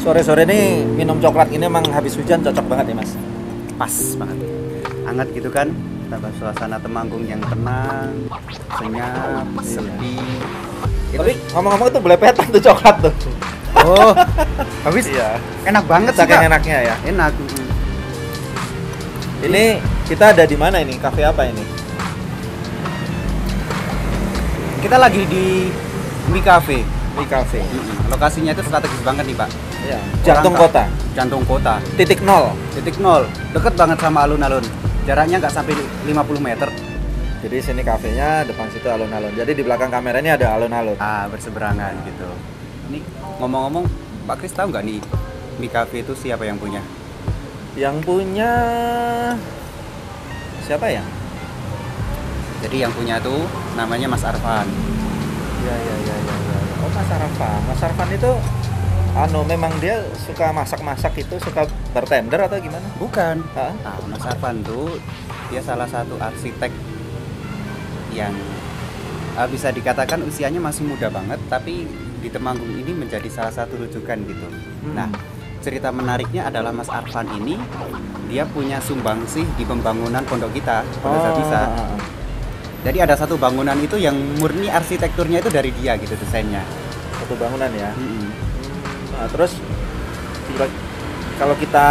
Sore-sore ini minum coklat ini emang habis hujan cocok banget ya Mas? Pas banget. Hangat gitu kan, tambah suasana Temanggung yang tenang, senyap, sepi. Tapi ngomong-ngomong itu belepetan tuh coklat tuh. Oh, habis Iya. enak banget sih, Saking Kak. enaknya ya. Enak. Ini kita ada di mana ini? Cafe apa ini? Kita lagi di Mi Cafe. Di cafe. Lokasinya itu strategis banget nih, Pak. Iya. Jantung Orang, Kak. kota. Jantung kota. Titik nol. Titik nol. Deket banget sama alun-alun. Jaraknya nggak sampai 50 meter. Jadi sini kafenya, depan situ alun-alun. Jadi di belakang kamera ini ada alun-alun. Berseberangan gitu. Ini ngomong-ngomong, Pak Kris tahu nggak nih Mi Cafe itu siapa yang punya? Yang punya siapa ya? Jadi yang punya tuh namanya Mas Arfan. Ya. Oh Mas Arfan. Mas Arfan itu memang dia suka masak-masak itu, suka bartender atau gimana? Bukan. Hah? Nah, Mas Arfan tuh dia salah satu arsitek yang bisa dikatakan usianya masih muda banget, tapi di Temanggung ini menjadi salah satu rujukan gitu. Nah, cerita menariknya adalah Mas Arfan ini dia punya sumbangsih di pembangunan pondok kita, Pondok Zabisa. Jadi ada satu bangunan itu yang murni arsitekturnya itu dari dia gitu, desainnya. Satu bangunan ya. Nah, terus kalau kita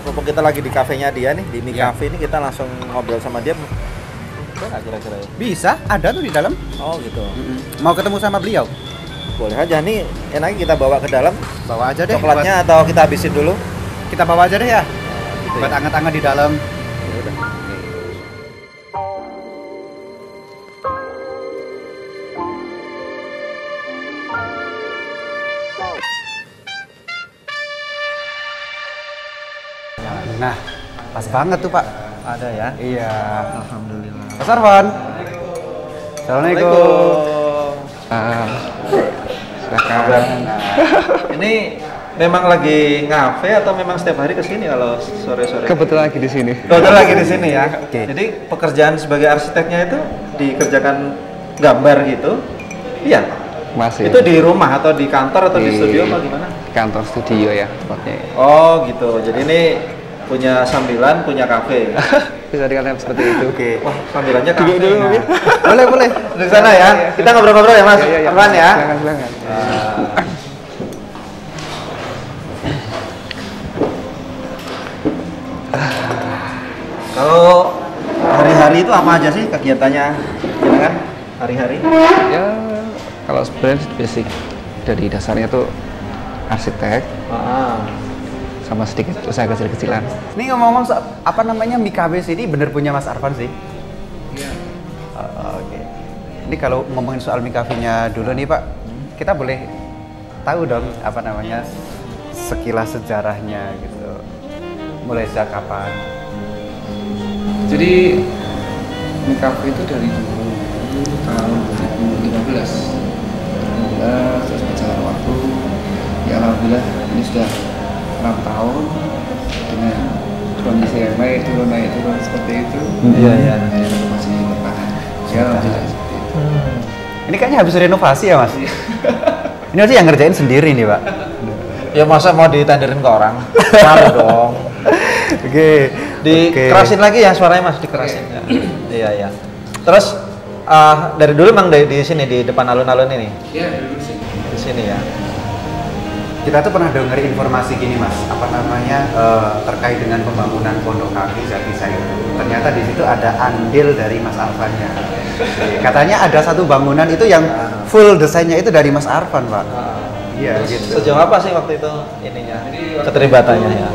mumpung kita lagi di kafenya dia nih, di Mi Ya. Cafe ini kita langsung ngobrol sama dia. Bisa nggak kira-kira ya? Bisa, ada tuh di dalam. Oh gitu. Mau ketemu sama beliau? Boleh aja nih, enaknya kita bawa ke dalam Bawa aja deh. coklatnya atau kita habisin dulu? Kita bawa aja deh ya. Gitu Buat ya? anget-anget di dalam. Ya udah. Nah, pas banget tuh Pak. Ada ya. Iya. Alhamdulillah. Mas Arfan. Assalamualaikum. Silakan. Ini memang lagi ngafe atau memang setiap hari kesini kalau sore-sore? Kebetulan lagi di sini. Kebetulan lagi di sini ya. Oke. Jadi pekerjaan sebagai arsiteknya itu dikerjakan gambar gitu? Iya. Masih. Itu di rumah atau di kantor atau di studio apa gimana? Kantor studio ya tepatnya. Oh gitu. Jadi ini punya sambilan, punya kafe. Bisa dikatakan seperti itu. Oke. Wah, sambilannya kafe. Duduk dulu Nah, mungkin. boleh. Di sana ya. Kita ngobrol-ngobrol ya Mas. Iya. Arfan ya. Silakan. Kalau hari-hari itu apa aja sih kegiatannya? Gimana kan? Hari-hari? Ya, kalau sebenarnya basic dari dasarnya tuh arsitek sama sedikit usaha kecil-kecilan. Ini ngomong-ngomong apa namanya Mi Cafe ini bener punya Mas Arfan sih? Iya. Oke. Ini kalau ngomongin soal Mi Cafe-nya dulu nih Pak, kita boleh tahu dong apa namanya sekilas sejarahnya gitu. Mulai sejak kapan? Jadi Mi Cafe itu dari dulu tahun 2015. Terus berjalan waktu. Ya alhamdulillah ini sudah 6 tahun dengan kondisi yang baik turun seperti itu. Iya. Masih bertahan. Ya alhamdulillah seperti itu. Ini kayaknya habis renovasi ya Mas? Ini pasti yang ngerjain sendiri nih Pak. Ya masa mau ditenderin ke orang? Malu dong. Oke. Dikerasin lagi ya suaranya Mas, dikerasin. Iya. Terus dari dulu emang di sini di depan alun-alun ini. Iya, dulu sih. Di sini ya. Kita tuh pernah dengar informasi gini Mas, apa namanya terkait dengan pembangunan Pondok Kaki Zabisa itu. Ternyata di situ ada andil dari Mas Arfannya. Katanya ada satu bangunan itu yang full desainnya itu dari Mas Arfan Pak. Iya Terus gitu. sejauh apa sih waktu itu ininya? Keterlibatannya ya.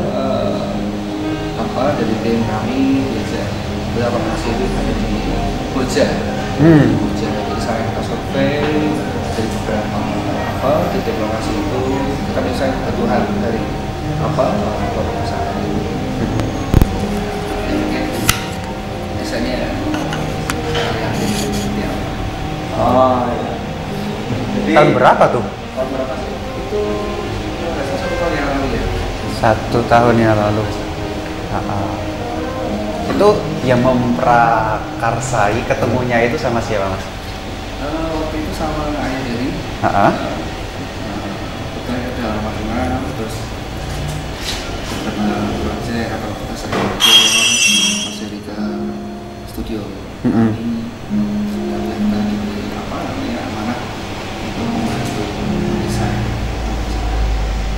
Dari tim kami biasa beberapa masih itu ada di Koja. Koja jadi saya kita survei dari beberapa titik lokasi itu kami saya kebutuhan dari perusahaan itu. Biasanya seperti apa? Oh iya. Jadi Tahun berapa tuh? Tahun berapa sih? Itu sudah 1 tahun yang lalu ya. 1 tahun yang lalu. Itu yang memprakarsai ketemunya itu sama siapa Mas? Waktu itu sama ayah dari Heeh. kita ada almarhumah terus Mm-mm. Sudah diberi apa namanya amanah untuk membantu desain.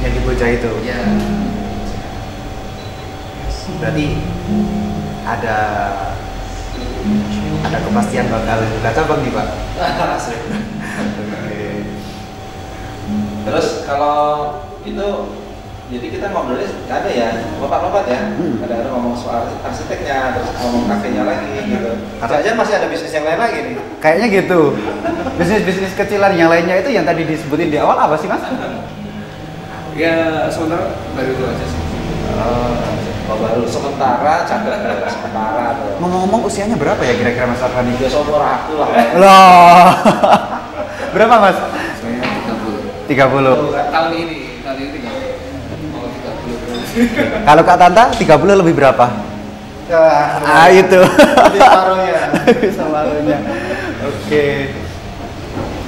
Yang di Boja itu. Ya, Berarti ada kepastian bakal buka cabang nih Pak. Oke. Terus kalau itu jadi kita ngobrolnya nggak ada ya, lompat-lompat ya. Ada ngomong soal arsiteknya, terus ngomong kafenya lagi gitu. Aja masih ada bisnis yang lain lagi nih. Kayaknya gitu. Bisnis-bisnis kecilan yang lainnya itu yang tadi disebutin di awal apa sih Mas? ya sementara baru itu aja sih. Oh, baru sementara catat sementara tuh. Ngomong-ngomong usianya berapa ya kira-kira Mas Arfan ini? Dia seumur aku lah. Loh. Berapa Mas? Saya 30. 30. Tahun ini nggak mau 30. Kalau Kak Tanta 30 lebih berapa? Itu. Lebih separuhnya. Separuhnya. Oke.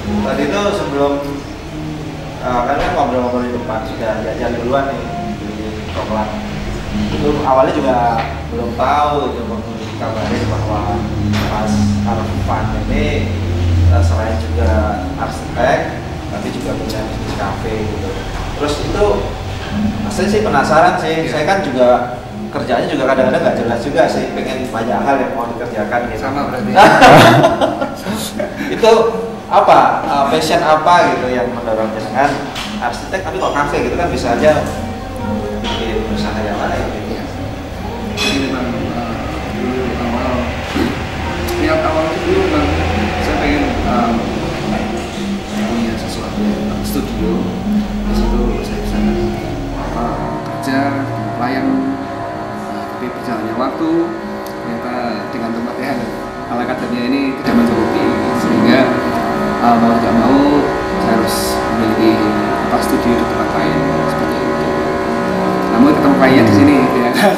Tadi itu sebelum kan ngobrol-ngobrol di depan sudah jajan duluan nih di coklat. Itu awalnya juga belum tahu itu kabarnya bahwa Mas Arfan ini selain juga arsitek tapi juga punya bisnis kafe gitu. Terus itu saya sih penasaran sih. Saya kan juga kerjanya juga kadang-kadang nggak jelas juga sih, pengen banyak hal yang mau dikerjakan gitu. Sama berarti. Itu apa passion apa gitu yang mendorongnya dengan arsitek tapi kok kafe gitu kan bisa aja bikin usaha yang lain gitu. Jadi memang dulu niat awal itu dulu memang saya pengen punya sesuatu studio. Di situ saya bisa kerja pelayan, tapi berjalannya waktu ternyata dengan tempat yang ala kadarnya ini tidak mencukupi, sehingga mau tidak mau saya harus memiliki studio di tempat lain seperti itu. Namun ketemu kayaknya di sini ya kan.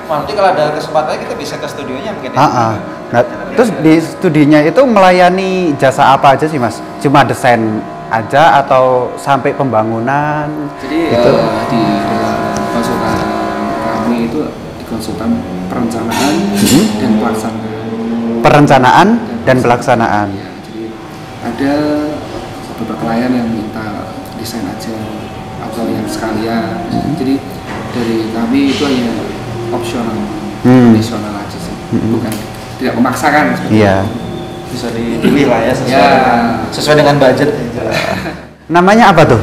Nanti kalau ada kesempatan kita bisa ke studionya mungkin ya. Nah, terus di studinya itu melayani jasa apa aja sih Mas? Cuma desain aja atau sampai pembangunan? Jadi gitu? Di dalam konsultan kami itu di konsultan perencanaan dan pelaksanaan. Perencanaan dan pelaksanaan. Ya, jadi ada beberapa klien yang minta desain aja atau yang sekalian. Jadi dari kami itu hanya opsional, kondisional aja sih, bukan tidak memaksakan. Iya. Bisa dipilih lah ya sesuai Ya. dengan budget. Namanya apa tuh?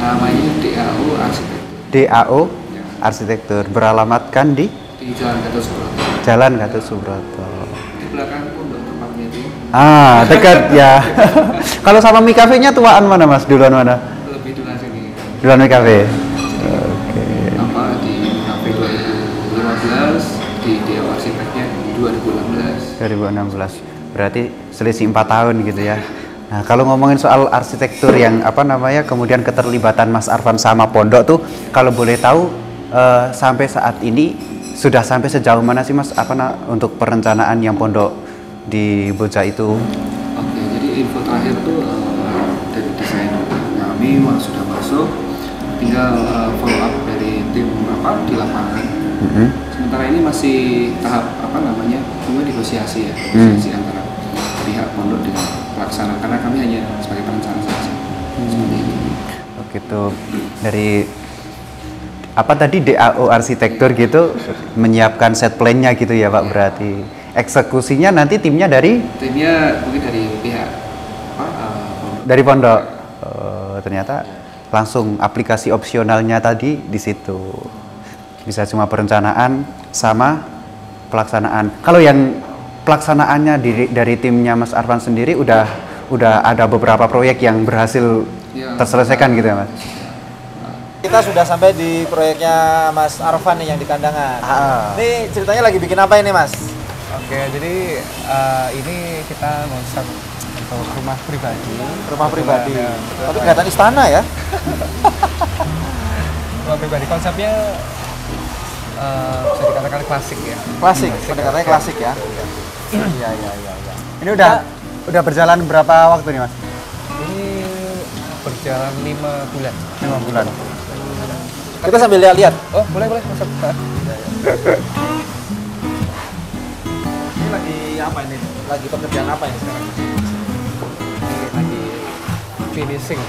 Namanya DAO Arsitektur. DAO Ya. Arsitektur. Beralamatkan di Di Jalan Gatot Subroto. Jalan Gatot Subroto. Di belakang pondok tempatnya itu Dekat ya. Kalau sama Mi Cafe-nya tuaan mana Mas? Duluan mana? lebih dulu sini. Duluan Mi Cafe. Apa di KP 2015, di DAO Arsiteknya 2016. 2016. Berarti selisih 4 tahun gitu ya. Nah, kalau ngomongin soal arsitektur yang apa namanya, kemudian keterlibatan Mas Arfan sama pondok tuh, kalau boleh tahu sampai saat ini sudah sampai sejauh mana sih Mas untuk perencanaan yang pondok di Boja itu? Oke, jadi info terakhir tuh dari desain kami sudah masuk, tinggal follow up dari tim di lapangan. Sementara ini masih tahap negosiasi ya, negosiasi antara pihak pondok dengan pelaksana, karena kami hanya sebagai perencana saja. Seperti itu. Oh gitu. Dari apa tadi DAO arsitektur gitu menyiapkan set plan-nya gitu ya Pak, berarti eksekusinya nanti timnya dari mungkin dari pihak pondok. dari pondok. Ternyata langsung aplikasi opsionalnya tadi di situ. Bisa cuma perencanaan sama pelaksanaan. Kalau yang pelaksanaannya dari timnya Mas Arfan sendiri udah ada beberapa proyek yang berhasil terselesaikan gitu ya Mas. Kita sudah sampai di proyeknya Mas Arfan nih yang di Kandangan. Ini ceritanya lagi bikin apa ini Mas? Oke, jadi ini kita konsep untuk rumah pribadi. Rumah pribadi. Ya, Tapi kelihatan istana ya? Rumah pribadi konsepnya bisa dikatakan klasik ya. Klasik, pendekatannya klasik ya. Iya. Ini udah berjalan berapa waktu nih Mas? Ini berjalan 5 bulan. 5 bulan. Kita sambil lihat-lihat. Oh, boleh masuk. apa ini? Lagi pekerjaan apa ini sekarang? Lagi finishing.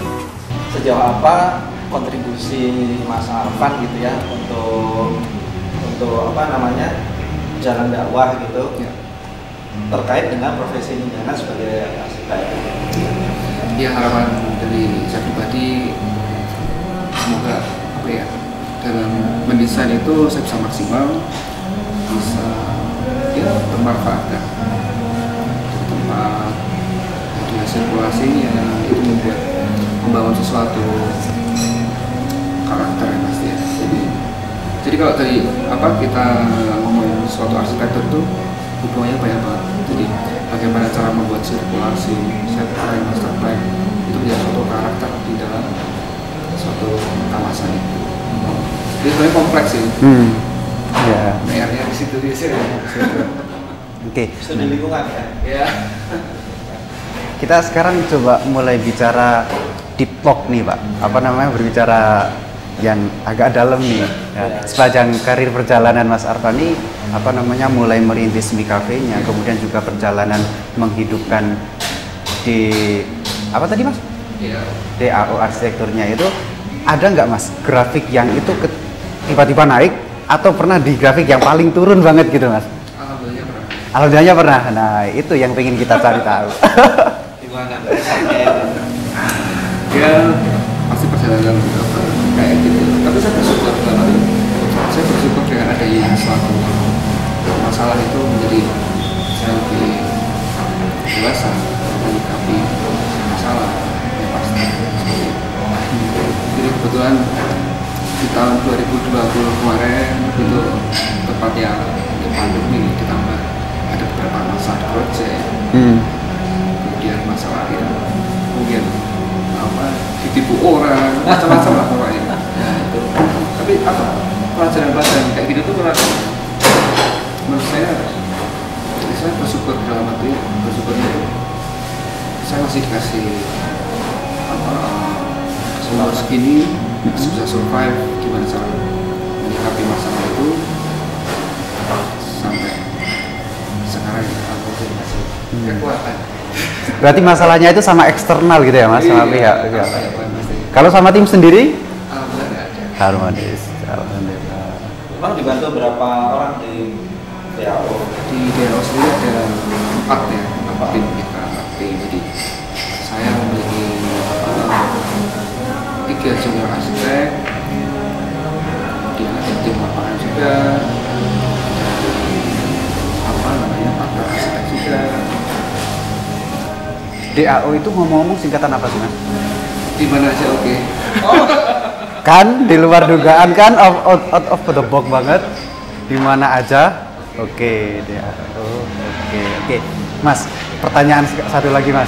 Sejauh apa kontribusi Mas Arfan gitu ya untuk apa namanya jalan dakwah gitu Ya. terkait dengan profesi ini dengan sebagai arsitek? Ya, harapan dari saya pribadi semoga apa ya, dalam mendesain itu saya bisa maksimal, bisa ya bermanfaat kan di tempat, di sirkulasi yang itu membangun sesuatu karakter ya pasti ya. Jadi kalau dari apa kita ngomong suatu arsitektur itu hubungannya banyak banget. Jadi bagaimana cara membuat sirkulasi, set plan, master plan itu menjadi suatu karakter di dalam suatu kawasan itu. Jadi sebenarnya kompleks sih. Ya. PR-nya di situ dia sih. Oke. Studi lingkungan ya. Ya. Kita sekarang coba mulai bicara deep talk nih Pak. Apa namanya, berbicara yang agak dalam nih. Ya. Sepanjang karir perjalanan Mas Arfan ini, apa namanya, mulai merintis Mi Cafe-nya, kemudian juga perjalanan menghidupkan di apa tadi Mas? Iya. DAO arsitekturnya itu, ada nggak Mas grafik yang itu tiba-tiba naik atau pernah di grafik yang paling turun banget gitu Mas? Alhamdulillah pernah. Alhamdulillah pernah. Nah itu yang pengen kita cari tahu. Gimana? Ya pasti perjalanan apa kayak gitu. Tapi saya bersyukur dengan itu. Saya bersyukur dengan adanya suatu masalah itu menjadi saya lebih dewasa menyikapi masalah yang pasti. Jadi kebetulan di tahun 2020 kemarin itu tepatnya di pandemi ditambah ada beberapa masalah project, kemudian masalah itu mungkin apa ditipu orang, macam-macam lah pokoknya. Nah itu, tapi apa pelajaran-pelajaran kayak gitu tuh menurut saya bersyukur dalam arti bersyukurnya itu saya masih dikasih apa umur segini masih bisa survive, gimana cara menyikapi masalah itu sampai sekarang aku dikasih kekuatan. Berarti masalahnya itu sama eksternal gitu ya Mas, sama pihak. Iya, Kalau sama tim sendiri? alhamdulillah nggak ada. Harmonis. Alhamdulillah. Bang dibantu berapa orang di DAO? Di DAO sendiri ada 4 ya, 4 tim kita, 4 tim. Jadi saya memiliki 3 junior arsitek, kemudian ada tim lapangan juga, apa namanya partner arsitek juga. DAO itu ngomong-ngomong singkatan apa sih Mas? Di mana aja oke. Kan di luar dugaan kan, out of the box banget. Di mana aja? Oke, DAO. Oke. Mas, pertanyaan satu lagi Mas.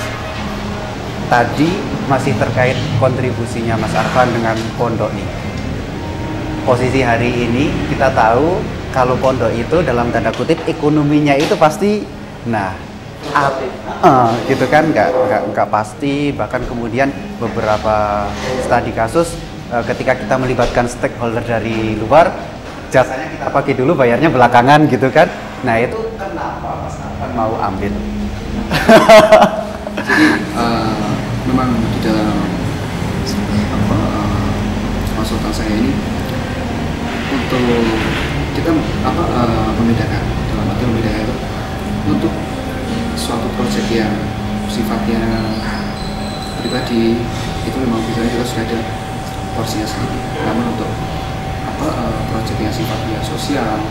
Tadi masih terkait kontribusinya Mas Arfan dengan pondok nih. Posisi hari ini kita tahu kalau pondok itu dalam tanda kutip ekonominya itu pasti gitu kan, nggak pasti. Bahkan kemudian beberapa studi kasus ketika kita melibatkan stakeholder dari luar, jasanya kita pakai dulu, bayarnya belakangan gitu kan. Nah itu kenapa Mas Arfan mau ambil? Jadi memang di dalam apa konsultan saya ini untuk kita apa membedakan dalam arti membedakan itu untuk suatu proyek yang sifatnya pribadi itu memang biasanya kita sudah ada porsinya sendiri. Namun untuk apa proyek yang sifatnya sosial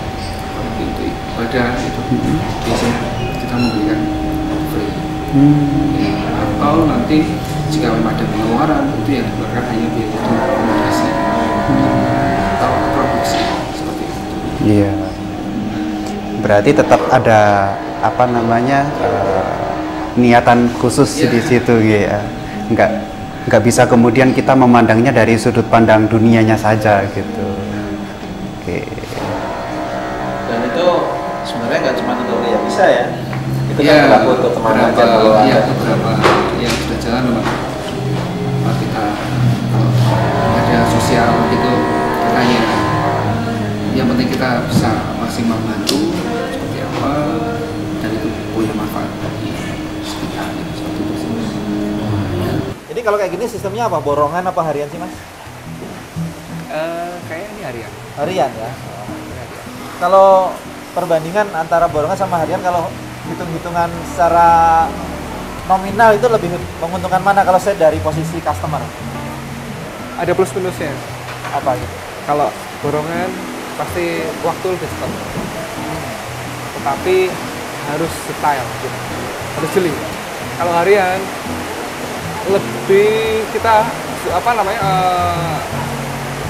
untuk ibadah itu biasanya kita memberikan free. Atau nanti jika memang ada pengeluaran itu yang dikeluarkan hanya biaya akomodasi atau produksi seperti itu. Iya. Berarti tetap ada apa namanya niatan khusus di situ ya. Nggak bisa kemudian kita memandangnya dari sudut pandang dunianya saja gitu. Oke. Dan itu sebenarnya nggak cuma untuk dia bisa ya. Itu Ya, kan berlaku untuk kemana aja kalau beberapa yang sudah jalan memang kita ada sosial itu katanya yang penting kita bisa maksimal bantu seperti apa dan itu punya kalau kayak gini sistemnya apa? Borongan apa harian sih, Mas? Kayaknya ini harian. Harian ya. Ini harian. Kalau perbandingan antara borongan sama harian, kalau hitung-hitungan secara nominal itu lebih menguntungkan mana kalau saya dari posisi customer? Ada plus minusnya. Apa gitu? Kalau borongan pasti waktu lebih cepat. Tetapi harus style gitu. Harus jeli. Kalau harian lebih kita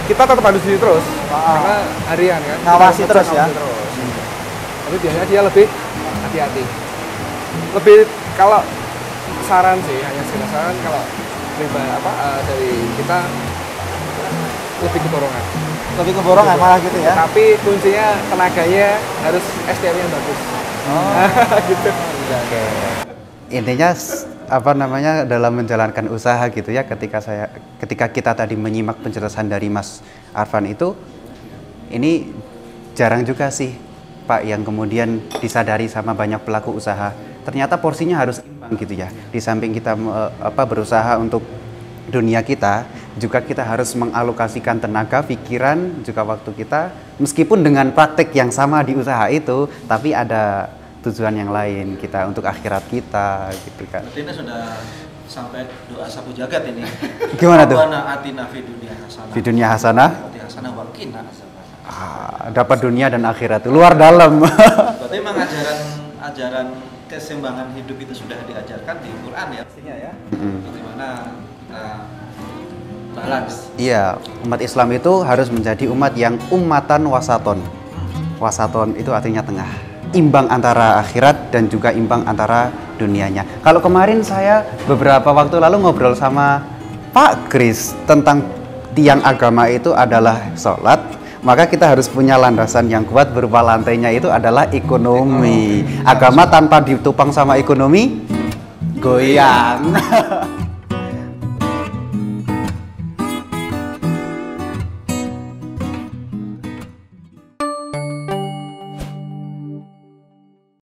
kita tetap harus jeli terus karena harian kan. Ngawasi terus ya. Tapi biasanya dia lebih hati-hati. Lebih kalau saran sih, hanya sekedar saran kalau dari kita lebih ke borongan. Lebih ke borongan malah gitu ya. Tapi kuncinya tenaganya harus SDM-nya bagus. Gitu. Oke. Intinya dalam menjalankan usaha gitu ya, ketika kita tadi menyimak penjelasan dari Mas Arfan itu, ini jarang juga sih Pak yang kemudian disadari sama banyak pelaku usaha. Ternyata porsinya harus imbang gitu ya. Di samping kita berusaha untuk dunia kita, juga kita harus mengalokasikan tenaga, pikiran, juga waktu kita, meskipun dengan praktek yang sama di usaha itu, tapi ada tujuan yang lain kita untuk akhirat kita gitu kan. Berarti ini sudah sampai doa sapu jagat ini. Gimana tuh? Rabbana atina fid dunya hasanah. Di dunia hasanah. Di hasanah wa qina azabannar. Dapat dunia dan akhirat, luar dalam. Berarti memang ajaran keseimbangan hidup itu sudah diajarkan di Quran ya. Pastinya ya. Bagaimana kita balance. Iya, umat Islam itu harus menjadi umat yang ummatan wasaton. Wasaton itu artinya tengah. Imbang antara akhirat dan juga imbang antara dunianya. Kalau kemarin saya beberapa waktu lalu ngobrol sama Pak Kris tentang tiang agama itu adalah sholat, maka kita harus punya landasan yang kuat berupa lantainya itu adalah ekonomi. Agama tanpa ditopang sama ekonomi, goyang.